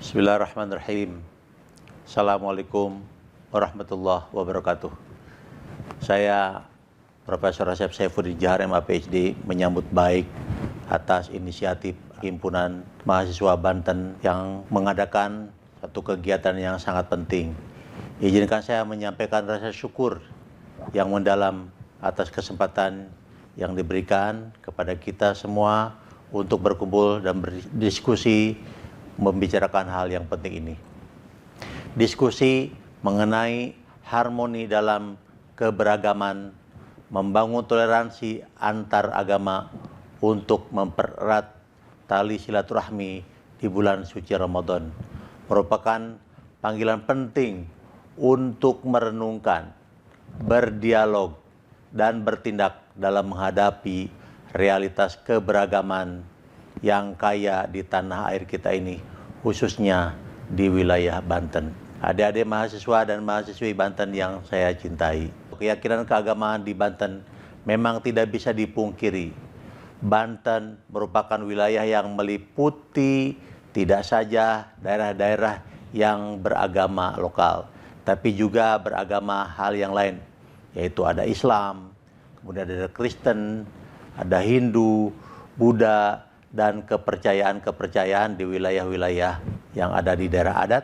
Bismillahirrahmanirrahim. Assalamualaikum warahmatullahi wabarakatuh. Saya Profesor Asep Saifuddin Johar, MA PhD, menyambut baik atas inisiatif Himpunan Mahasiswa Banten yang mengadakan satu kegiatan yang sangat penting. Izinkan saya menyampaikan rasa syukur yang mendalam atas kesempatan yang diberikan kepada kita semua untuk berkumpul dan berdiskusi membicarakan hal yang penting ini. Diskusi mengenai harmoni dalam keberagaman, membangun toleransi antar agama untuk mempererat tali silaturahmi di bulan suci Ramadan merupakan panggilan penting untuk merenungkan, berdialog, dan bertindak dalam menghadapi realitas keberagaman yang kaya di tanah air kita ini, khususnya di wilayah Banten. Adik-adik mahasiswa dan mahasiswi Banten yang saya cintai, keyakinan keagamaan di Banten memang tidak bisa dipungkiri. Banten merupakan wilayah yang meliputi tidak saja daerah-daerah yang beragama lokal, tapi juga beragama hal yang lain, yaitu ada Islam, kemudian ada Kristen, ada Hindu, Buddha, dan kepercayaan-kepercayaan di wilayah-wilayah yang ada di daerah adat.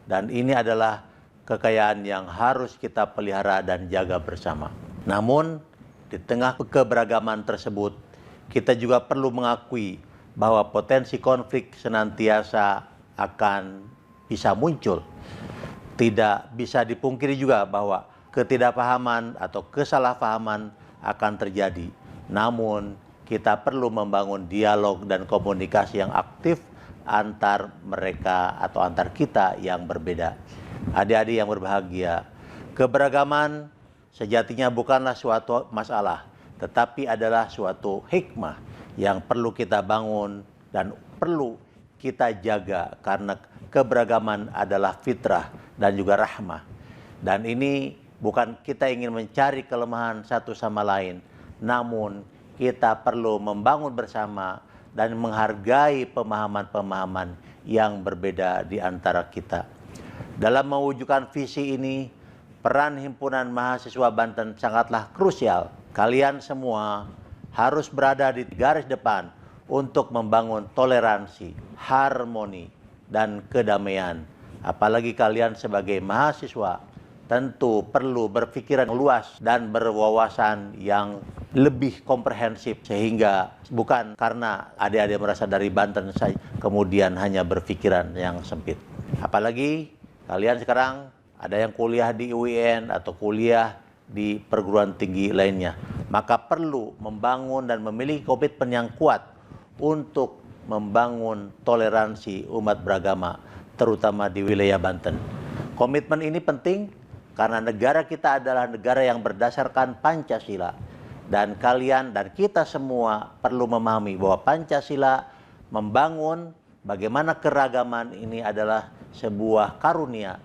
Dan ini adalah kekayaan yang harus kita pelihara dan jaga bersama. Namun, di tengah keberagaman tersebut, kita juga perlu mengakui bahwa potensi konflik senantiasa akan bisa muncul. Tidak bisa dipungkiri juga bahwa ketidakpahaman atau kesalahpahaman akan terjadi. Namun, kita perlu membangun dialog dan komunikasi yang aktif antar mereka atau antar kita yang berbeda. Adik-adik yang berbahagia, keberagaman sejatinya bukanlah suatu masalah, tetapi adalah suatu hikmah yang perlu kita bangun dan perlu kita jaga, karena keberagaman adalah fitrah dan juga rahmah. Dan ini bukan kita ingin mencari kelemahan satu sama lain, namun kita perlu membangun bersama dan menghargai pemahaman-pemahaman yang berbeda di antara kita. Dalam mewujudkan visi ini, peran Himpunan Mahasiswa Banten sangatlah krusial. Kalian semua harus berada di garis depan untuk membangun toleransi, harmoni, dan kedamaian. Apalagi kalian sebagai mahasiswa tentu perlu berpikiran luas dan berwawasan yang lebih komprehensif, sehingga bukan karena adik-adik merasa dari Banten saja kemudian hanya berpikiran yang sempit. Apalagi kalian sekarang ada yang kuliah di UIN atau kuliah di perguruan tinggi lainnya, maka perlu membangun dan memiliki komitmen yang kuat untuk membangun toleransi umat beragama, terutama di wilayah Banten. Komitmen ini penting karena negara kita adalah negara yang berdasarkan Pancasila. Dan kalian dan kita semua perlu memahami bahwa Pancasila membangun bagaimana keragaman ini adalah sebuah karunia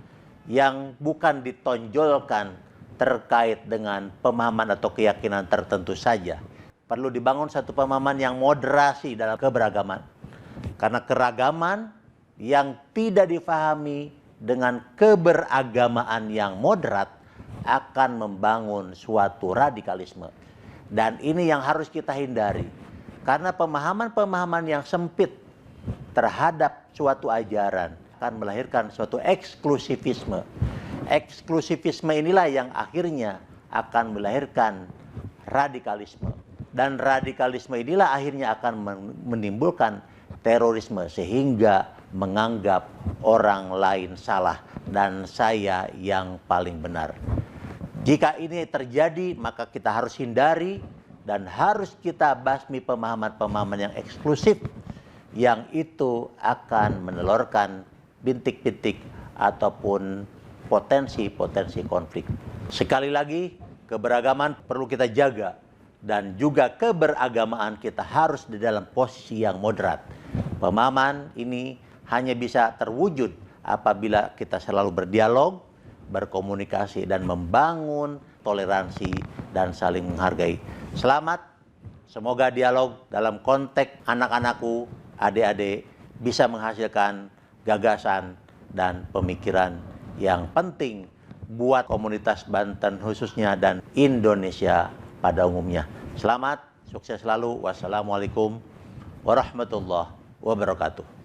yang bukan ditonjolkan terkait dengan pemahaman atau keyakinan tertentu saja. Perlu dibangun satu pemahaman yang moderasi dalam keberagaman. Karena keragaman yang tidak difahami dengan keberagamaan yang moderat akan membangun suatu radikalisme. Dan ini yang harus kita hindari. Karena pemahaman-pemahaman yang sempit terhadap suatu ajaran akan melahirkan suatu eksklusivisme. Eksklusivisme inilah yang akhirnya akan melahirkan radikalisme. Dan radikalisme inilah akhirnya akan menimbulkan terorisme, sehingga menganggap orang lain salah dan saya yang paling benar. Jika ini terjadi, maka kita harus hindari dan harus kita basmi pemahaman-pemahaman yang eksklusif, yang itu akan menelurkan bintik-bintik ataupun potensi-potensi konflik. Sekali lagi, keberagaman perlu kita jaga, dan juga keberagamaan kita harus di dalam posisi yang moderat. Pemahaman ini hanya bisa terwujud apabila kita selalu berdialog, berkomunikasi, dan membangun toleransi dan saling menghargai. Selamat, semoga dialog dalam konteks anak-anakku, adik-adik bisa menghasilkan gagasan dan pemikiran yang penting buat komunitas Banten khususnya dan Indonesia pada umumnya. Selamat, sukses selalu. Wassalamualaikum warahmatullahi wabarakatuh.